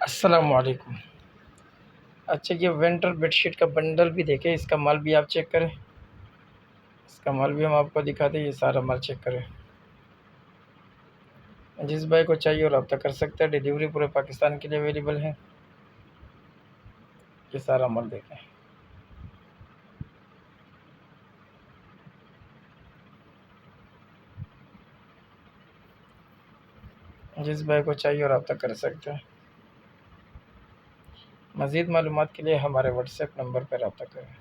अस्सलाम वालेकुम। अच्छा, ये विंटर बेडशीट का बंडल भी देखें, इसका माल भी आप चेक करें। इसका माल भी हम आपको दिखाते हैं, ये सारा माल चेक करें। जिस भाई को चाहिए वो रब्ता कर सकता है, डिलीवरी पूरे पाकिस्तान के लिए अवेलेबल है। ये सारा माल देखें। जिस भाई को चाहिए वो रब्ता कर सकते हैं। मज़ीद मालूमात के लिए हमारे व्हाट्सएप नंबर पर रब्ता करें।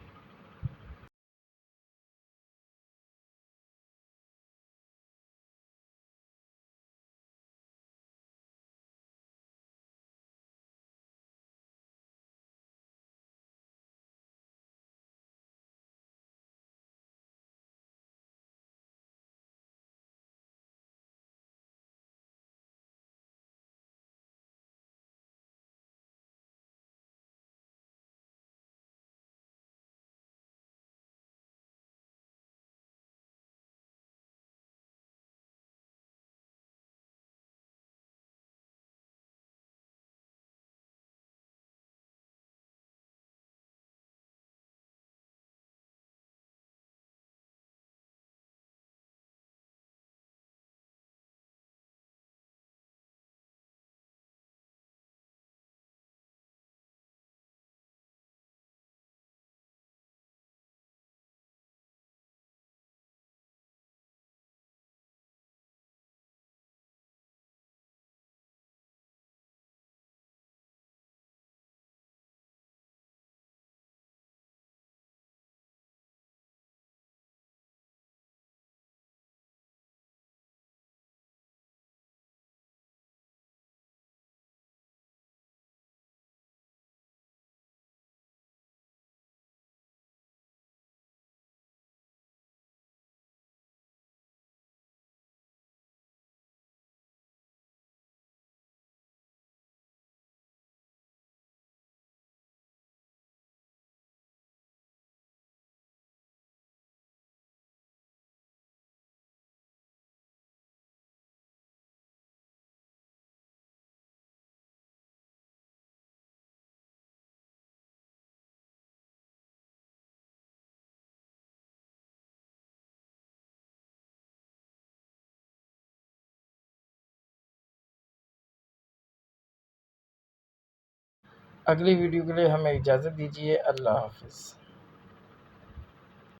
अगली वीडियो के लिए हमें इजाज़त दीजिए। अल्लाह हाफ़िज़।